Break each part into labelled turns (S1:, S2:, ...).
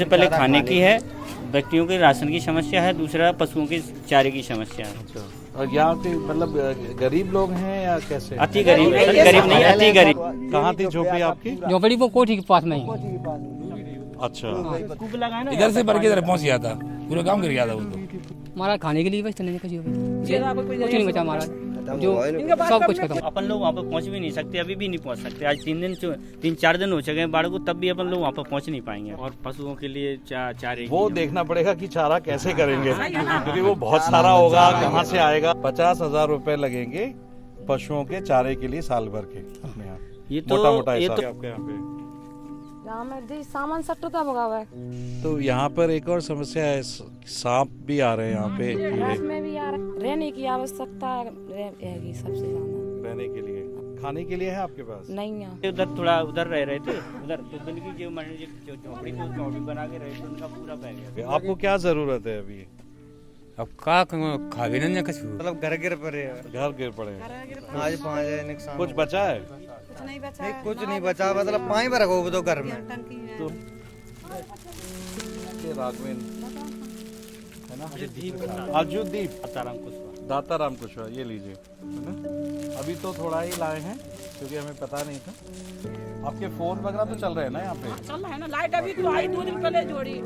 S1: सबसे पहले खाने की है, व्यक्तियों के राशन की समस्या है, दूसरा पशुओं के चारे की समस्या है।
S2: अच्छा, और यहाँ के मतलब गरीब लोग हैं या कैसे?
S1: अति गरीब, गरीब नहीं, अति गरीब।
S2: कहाँ थी झोपड़ी आपकी?
S3: झोपड़ी वो कोठी के पास में ही।
S2: अच्छा,
S4: इधर से बढ़ के इधर पहुँच गया था, पूरा गांव गिर गया था वो तो।
S3: महाराज खाने के लिए बस नहीं कुछ नहीं बचा महाराज, जो सब कुछ खत्म।
S1: अपन लोग वहाँ पर पहुँच भी नहीं सकते, अभी भी नहीं पहुँच सकते। आज 3-4 दिन हो चुके हैं बाढ़ को, तब भी अपन लोग वहाँ पर पहुँच नहीं पाएंगे। और पशुओं के लिए चारे
S2: वो देखना पड़ेगा कि चारा कैसे करेंगे, क्योंकि वो बहुत सारा होगा, कहाँ से आएगा। 50,000 रुपए लगेंगे पशुओं के चारे के लिए साल भर के अपने यहाँ।
S1: ये तो
S2: मोटा मोटा
S1: ये
S2: हिसाब
S1: तो
S2: आपके यहाँ पे।
S5: सामान सट्टा भगा हुआ है।
S2: तो यहाँ पर एक और समस्या है, सांप भी आ रहे हैं यहाँ पे, कीड़े।
S5: में भी आ रहा है। रहने की आवश्यकता रहेगी सबसे ज्यादा।
S2: रहने के लिए, खाने के लिए है आपके पास?
S5: नहीं है।
S1: उधर थोड़ा उधर रह रहे थे, उधर तो उनकी जो झोपड़ी बना के रहे थे, उनका पूरा बह गया।
S2: आपको क्या जरूरत है अभी?
S4: अब का खा भी नहीं कुछ,
S6: मतलब घर गिर पड़े,
S2: घर गिर पड़े हैं।
S6: आज 5 नुकसान।
S2: कुछ बचा है?
S6: नहीं, कुछ नहीं बचा, मतलब पानी भर रखो तो घर में।
S2: तो राघवेंद्र है ना, अजुदीप दाताराम कुशवाहा, ये लीजिए, है ना। अभी तो थोड़ा ही लाए हैं क्योंकि हमें पता नहीं था। आपके फोन वगैरह तो चल रहे हैं ना यहाँ पे?
S7: चल रहा है ना, लाइट अभी तो आई 2 दिन पहले जोड़ी।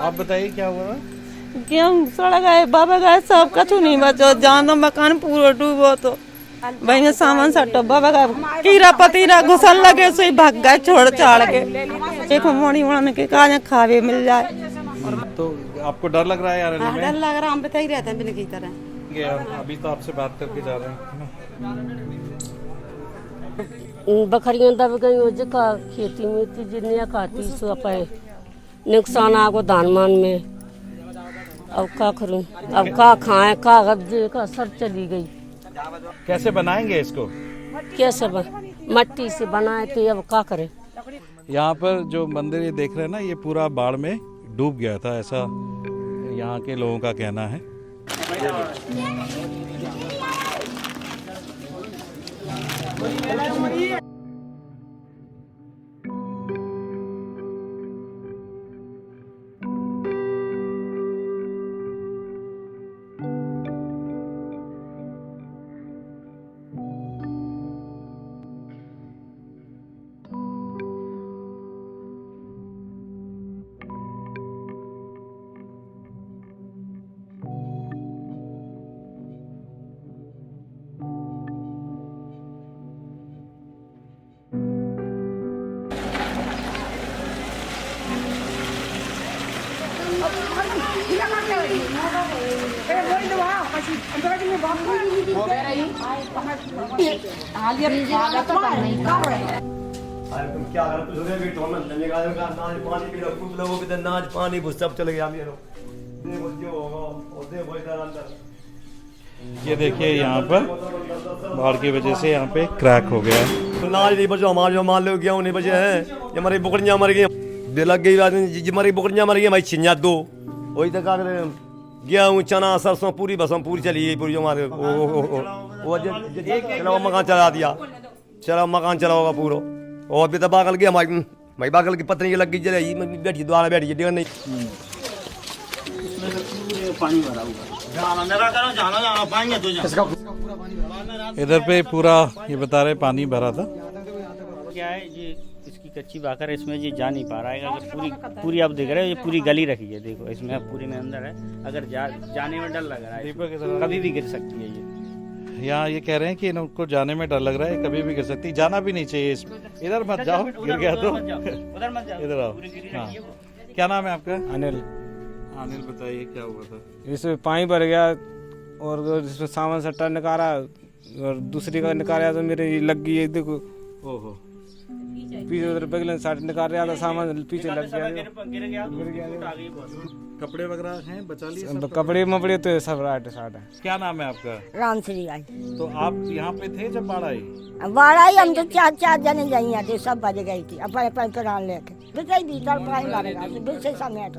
S2: आप बताइए क्या हुआ था?
S8: गेहूँ सड़ गए, बाबा गए, सब कछु नहीं बचो, जानो मकान पूरा डूबो। तो भाई सामान सटो, बाबा गए, कीड़ा पतीरा घुसन लगे, सो भाग गए छोड़ छाड़ के। एक मोड़ी मोड़ने के काज खावे मिल जाए।
S2: तो आपको डर लग रहा है यार?
S8: डर लग रहा, हम बता ही रहते हैं बिना की तरह।
S2: अभी तो आपसे बात करके जा रहे हैं।
S9: बकरियां दब गई, जिका खेती में थी जिन्हें खाती सो पे नुकसान आ गो धान मान में। अब का करूं, अब का खाएं, का गब्जे का सब चली गई।
S2: कैसे बनाएंगे इसको?
S9: कैसे मट्टी से बनाए, तो अब का करें।
S2: यहाँ पर जो मंदिर ये देख रहे हैं ना, ये पूरा बाढ़ में डूब गया था, ऐसा यहाँ के लोगों का कहना है।
S6: पानी सब चले गया।
S2: ये देखिए यहाँ पर बाढ़ की वजह से यहाँ पे क्रैक हो गया है।
S6: अनाज नहीं बचो, हमारे जो मान लो गेहूँ नहीं बचे हैं, ये हमारी बकरियाँ मर गई, लग गई हमारी बकरियाँ मर गई, हमारी छिन्या 2 वही तक गेहूँ चना सरसों पूरी बसों पूरी चली गई, पूरी जो हमारे चलो मकान चला दिया, चलो मकान चला होगा पूरा। और भी तो बागल गया, हमारी बागल की पत्नी लग गई, जलाई बैठी द्वारा बैठी जगह नहीं।
S2: इधर पे पूरा ये बता रहे पानी भरा था।
S1: क्या है ये, इसकी कच्ची बाकर है, इसमें ये जा नहीं पा रहा है। अगर पूरी आप देख रहे हो, ये पूरी गली रखी है, देखो इसमें पूरी में अंदर है। अगर जाने में डर लग रहा है, कभी भी गिर सकती है ये।
S2: यहाँ ये कह रहे हैं कि इनको जाने में डर लग रहा है, कभी भी गिर सकती, जाना भी नहीं चाहिए इसमें। इधर मत जाओ, गिर गया तो
S1: उधर मत जाओ,
S2: इधर आओ। हाँ, क्या नाम है आपका?
S10: अनिल।
S2: अनिल, बताइए क्या हुआ था?
S10: इसमें पानी भर गया और जिसमें सामान सट्टा निकाला और दूसरी का निकाला तो मेरे लग गई है, देखो।
S2: ओहो,
S10: पीछे उधर बगल साइड निकाल रहा था सामान, पीछे लग गया।
S2: कपड़े वगैरह हैं बचा लिए सब?
S10: कपड़े मपड़े तो सब राइट साइड है।
S2: क्या नाम है आपका?
S8: रामश्री आई
S2: तो आप यहाँ पे थे जब बाढ़ आई?
S8: बाढ़ आई, हम तो चार जने जाइए थे, सब बज गई थी अपने अपने प्राण लेके बेचाई भीतर पानी मारेगा बेचे समेट।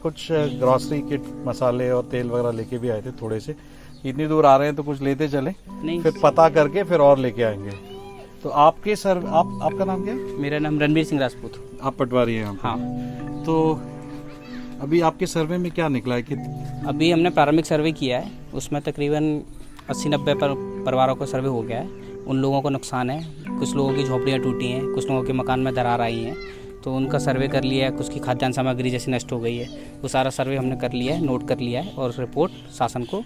S2: कुछ ग्रॉसरी किट, मसाले और तेल वगैरह लेके भी आए थे थोड़े से। इतनी दूर आ रहे हैं तो कुछ लेते चले, फिर पता करके फिर और लेके आएंगे। तो आपके सर आपका नाम क्या है?
S1: मेरा नाम रणबीर सिंह राजपूत।
S2: आप पटवारी हैं?
S1: हाँ।
S2: तो अभी आपके सर्वे में क्या निकला है कि?
S1: अभी हमने प्रारंभिक सर्वे किया है, उसमें तकरीबन 80-90 परिवारों का सर्वे हो गया है। उन लोगों को नुकसान है, कुछ लोगों की झोपड़ियाँ टूटी हैं, कुछ लोगों के मकान में दरार आई हैं, तो उनका सर्वे कर लिया है। कुछ की खाद्यान्न सामग्री जैसी नष्ट हो गई है, वो सारा सर्वे हमने कर लिया है, नोट कर लिया है और रिपोर्ट शासन को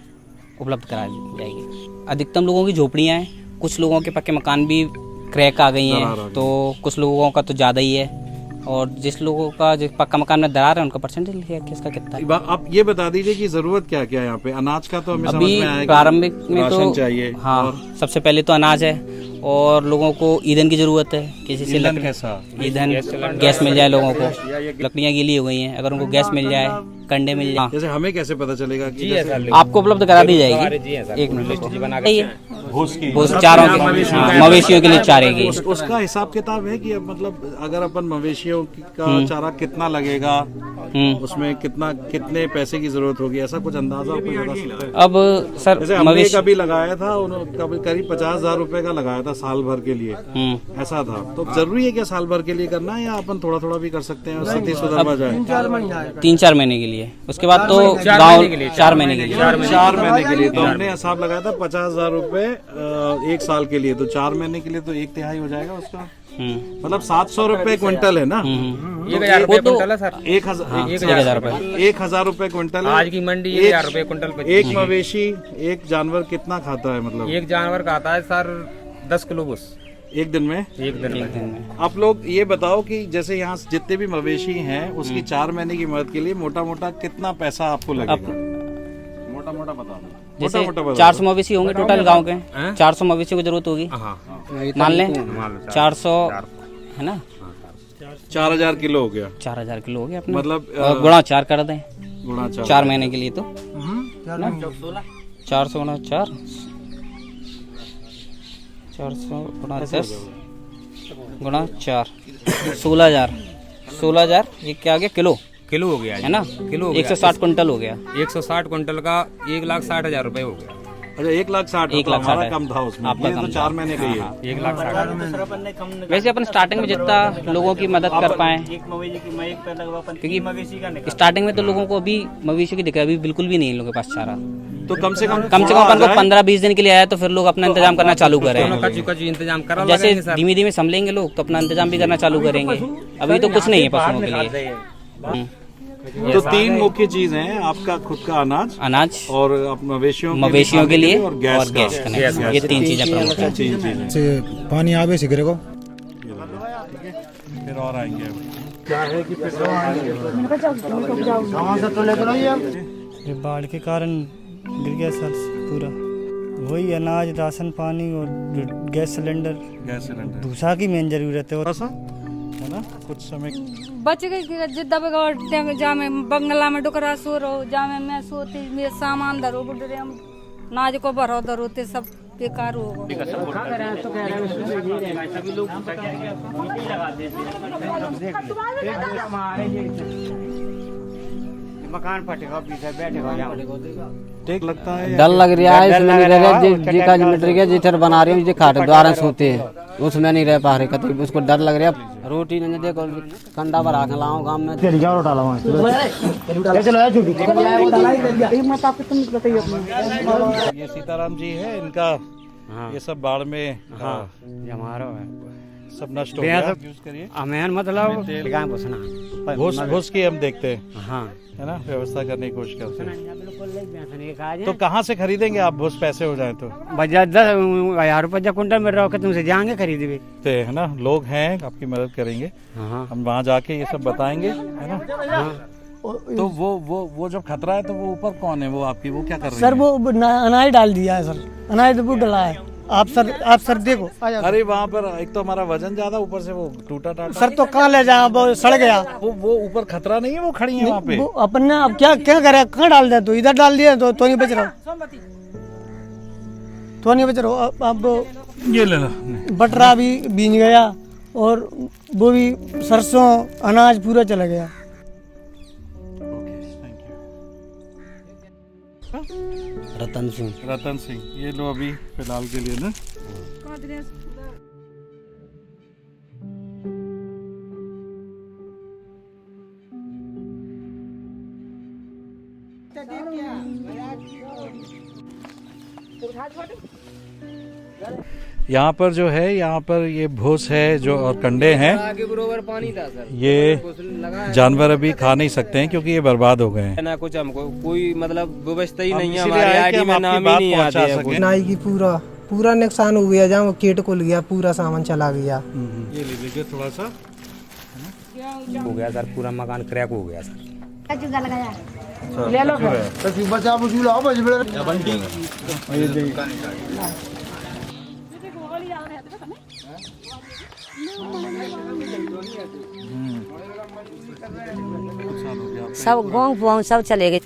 S1: उपलब्ध करा दी जाएगी। अधिकतम लोगों की झोपड़ियाँ हैं, कुछ लोगों के पक्के मकान भी क्रैक आ गई हैं, तो कुछ लोगों का तो ज़्यादा ही है, और जिस लोगों का जो पक्का मकान में दरार है उनका परसेंटेज लिखा है किसका कितना है।
S2: आप ये बता दीजिए कि जरूरत क्या क्या है यहाँ पे? अनाज का तो हमें समझ में आएगा,
S1: प्रारंभिक में तो
S2: चाहिए।
S1: हाँ,
S2: और
S1: सबसे पहले तो अनाज है, और लोगों को ईंधन की जरूरत है। किसी से
S2: ईंधन कैसा?
S1: ईंधन गैस मिल जाए लोगों को, लकड़ियाँ गीली हो गई हैं, अगर उनको गैस मिल जाए, कंडे मिल जाए।
S2: जैसे हमें कैसे पता चलेगा कि
S1: आपको उपलब्ध करा दी जाएगी। एक मिनट। भूस चारों के, मवेशियों के लिए चारे की
S2: उसका हिसाब किताब है कि अब मतलब अगर अपन मवेशियों का चारा कितना लगेगा, उसमें कितने पैसे की जरूरत होगी, ऐसा कुछ अंदाजा आपको बता सकते हैं?
S1: अब सर
S2: जैसे हमने कभी लगाया था, कभी करीब 50,000 रुपए का लगाया था साल भर के लिए, ऐसा था। तो जरूरी है क्या साल भर के लिए करना है, या अपन थोड़ा थोड़ा भी कर सकते हैं? स्थिति सुधरवा जाए
S1: 3-4 महीने के लिए, उसके बाद तो गाँव 4 महीने के लिए।
S2: 4 महीने के लिए तो हमने हिसाब लगाया था 50,000 रुपए एक साल के लिए, तो 4 महीने के लिए तो 1/3 हो जाएगा उसका। मतलब 700 रुपए क्विंटल है ना?
S10: 1,000 रुपए क्विंटल है सर।
S2: 1,000 रुपए 1,000 रुपए क्विंटल है
S10: आज की मंडी 1,000 रुपए क्विंटल।
S2: एक मवेशी, एक जानवर कितना खाता है? मतलब
S10: एक जानवर खाता है सर 10 किलो भूस
S2: एक दिन में।
S10: एक दिन में।
S2: आप लोग ये बताओ कि जैसे यहाँ जितने भी मवेशी हैं उसकी 4 महीने की मदद के लिए मोटा मोटा कितना पैसा आपको लगेगा? मोटा मोटा बता दो।
S1: जैसे 400 मवेशी होंगे टोटल गांव के, 400 मवेशियों की जरूरत होगी, मान लें 400 है ना,
S2: 4,000 किलो हो गया।
S1: 4,000 किलो हो गया अपने,
S2: मतलब
S1: गुणा 4 कर दें,
S2: गुणा
S1: 4 महीने के लिए तो 400 गुणा 4, 400 गुणा 10 गुणा 4, 16,000 ये क्या आ गया? किलो हो गया है ना, किलो 160 क्विंटल हो गया।
S10: 160 क्विंटल का 1,60,000 रुपए हो गया।
S2: अच्छा 1,60,000 हमारा कम था उसमें,
S1: आपका
S2: ये तो
S1: कम
S2: 4 महीने का ही है।
S10: 1,60,000।
S1: वैसे अपन स्टार्टिंग में जितना लोगों की मदद कर पाए, क्योंकि स्टार्टिंग में तो लोगों को अभी मवेशियों की दिक्कत अभी बिल्कुल भी नहीं है लोगों के पास चारा।
S2: तो कम से कम
S1: अपन को 15-20 दिन के लिए आया तो फिर लोग अपना इंतजाम करना चालू करें।
S10: इंतजाम करा
S1: जैसे धीमे धीमे संभलेंगे लोग तो अपना इंतजाम भी करना चालू करेंगे। अभी तो कुछ नहीं है पशुओं के लिए।
S2: तो 3 मुख्य चीज हैं, आपका खुद का अनाज और मवेशियों के लिए और गैस
S1: कनेक्शन, ये 3 चीजें प्रमुख हैं।
S11: पानी आवे से गिरेगा
S2: फिर और आएंगे।
S11: क्या है कि
S12: ये बाढ़ के कारण गिर गया सर पूरा, वही अनाज, राशन पानी और गैस सिलेंडर। भूसा की मेन जरूरत है,
S2: है ना? कुछ समय
S5: बच गई जिद्दा पे जामे बंगला में डुकरा सो रहो, जामे मैं सोती, मेरे सामान धरो बुढ़े नाज को भरो धरोते सब बेकार हो
S12: मकान फटेगा, पीछे बैठेगा,
S2: ठीक लगता है।
S13: डर लग रहा है, इसमें नहीं रह रहे जी का मीटर के जिधर बना रही हूँ जी खाट द्वारा सोते हैं, उसमें नहीं रह पा रहे कतई, उसको डर लग रहा है। रोटी नहीं देखो कंडा भरा के लाऊं गांव में
S2: ये सीताराम जी है, इनका ये सब बाढ़ में
S12: हमारा है
S2: सब नष्ट हो गया। यूज करिए
S13: हमें मतलब गाय बसना
S2: घुस घुस के हम देखते हैं,
S13: हाँ
S2: है ना, व्यवस्था करने की कोशिश करते हैं।
S13: तो
S2: तो कहाँ से खरीदेंगे आप भूस पैसे हो जाए तो?
S13: बजा 10,000 रुपये कुंटल में रहो के तुमसे जाएंगे खरीदे,
S2: है ना, लोग हैं आपकी मदद करेंगे। हम वहाँ जाके ये सब बताएंगे, है ना। तो वो जब खतरा है तो वो ऊपर कौन है, वो आपकी वो क्या कर रही है?
S12: सर वो अनाज डाल दिया है सर, अनाज वो डला है। आप सर देखो।
S2: अरे वहाँ पर एक तो हमारा वजन ज्यादा, ऊपर से वो टूटा टाटा।
S12: सर तो कहाँ ले जाए, वो सड़ गया।
S2: वो ऊपर खतरा नहीं है, वो खड़ी है वहाँ पे।
S12: वो अपन अब क्या करे, कहाँ डाल दे, तो इधर डाल दिया तो नहीं बच रहा, तो नहीं बच रहा। अब
S2: ये ले लो,
S12: बटरा भी बीन गया और वो भी सरसों अनाज पूरा चला गया।
S13: रतन सिंह,
S2: ये लो अभी फिलहाल के लिए ना। यहाँ पर जो है, यहाँ पर ये भूस है जो और कंडे हैं, ये जानवर अभी खा नहीं सकते हैं क्योंकि ये बर्बाद हो गए हैं
S10: ना। कुछ हमको कोई मतलब व्यवस्था ही नहीं है,
S2: इसीलिए
S10: हमारी
S2: आए कि
S10: आईडी
S2: हम
S10: में
S2: आपकी
S10: नाम ही
S2: बात
S10: नहीं
S2: पहुंचा
S10: आते
S2: सकें।
S12: नाई की पूरा नुकसान हो गया, जहाँ कीट खुल गया, पूरा सामान चला गया।
S2: ये ले लीजिए थोड़ा सा।
S13: हो गया सर, पूरा मकान क्रैक हो गया सर।
S7: ले लो
S9: सब गाँव सब चले गए।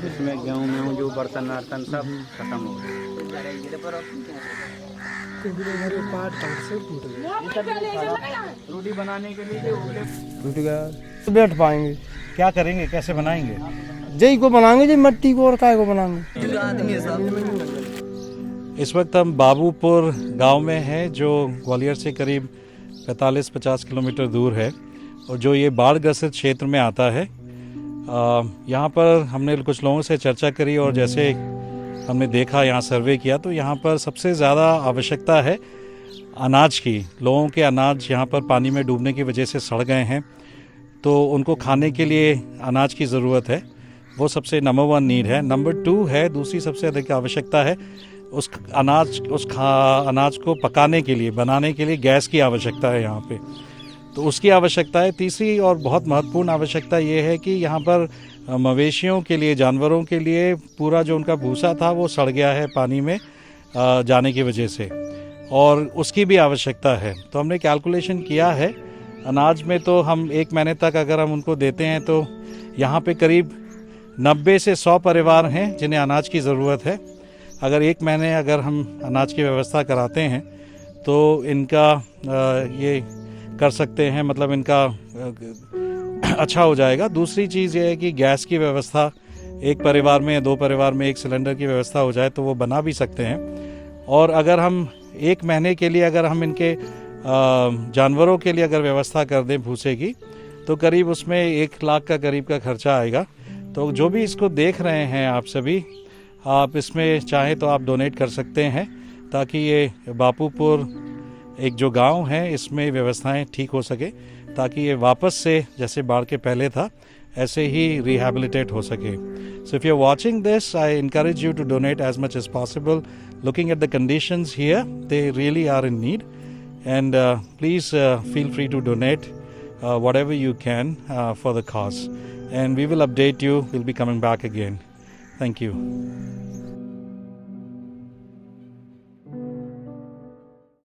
S1: इसमें गेहूँ में जो बर्तन वर्तन सब खत्म हो गए। रोटी बनाने के लिए
S12: टूट गया, तो बैठ पाएंगे,
S2: क्या करेंगे, कैसे बनाएंगे?
S12: जई को बनाएंगे, जी मिट्टी को और काय को बनाएंगे।
S2: इस वक्त हम बाबूपुर गांव में हैं, जो ग्वालियर से करीब 45-50 किलोमीटर दूर है और जो ये बाढ़ ग्रसित क्षेत्र में आता है। यहाँ पर हमने कुछ लोगों से चर्चा करी और जैसे हमने देखा, यहाँ सर्वे किया, तो यहाँ पर सबसे ज़्यादा आवश्यकता है अनाज की। लोगों के अनाज यहाँ पर पानी में डूबने की वजह से सड़ गए हैं, तो उनको खाने के लिए अनाज की ज़रूरत है। वो सबसे नंबर 1 नीड है। नंबर 2 है, दूसरी सबसे अधिक आवश्यकता है उस अनाज को पकाने के लिए, बनाने के लिए गैस की आवश्यकता है यहाँ पे, तो उसकी आवश्यकता है। तीसरी और बहुत महत्वपूर्ण आवश्यकता ये है कि यहाँ पर मवेशियों के लिए, जानवरों के लिए पूरा जो उनका भूसा था वो सड़ गया है पानी में जाने की वजह से, और उसकी भी आवश्यकता है। तो हमने कैलकुलेशन किया है, अनाज में तो हम 1 महीने तक अगर हम उनको देते हैं तो यहाँ पे करीब 90 से 100 परिवार हैं जिन्हें अनाज की ज़रूरत है। अगर 1 महीने अगर हम अनाज की व्यवस्था कराते हैं तो इनका ये कर सकते हैं, मतलब इनका अच्छा हो जाएगा। दूसरी चीज़ ये है कि गैस की व्यवस्था 1 परिवार में, 2 परिवार में 1 सिलेंडर की व्यवस्था हो जाए तो वो बना भी सकते हैं। और अगर हम 1 महीने के लिए अगर हम इनके जानवरों के लिए अगर व्यवस्था कर दें भूसे की, तो करीब उसमें 1 लाख का करीब का खर्चा आएगा। तो जो भी इसको देख रहे हैं आप सभी, आप इसमें चाहें तो आप डोनेट कर सकते हैं, ताकि ये बापूपुर एक जो गांव है इसमें व्यवस्थाएं ठीक हो सके, ताकि ये वापस से जैसे बाढ़ के पहले था ऐसे ही रिहैबिलिटेट हो सके। So if you are watching this, I encourage you to donate as much as possible. Looking at the conditions here, they really are in need, and please feel free to donate whatever you can for the cause, and we will update you. We'll be coming back again. Thank you.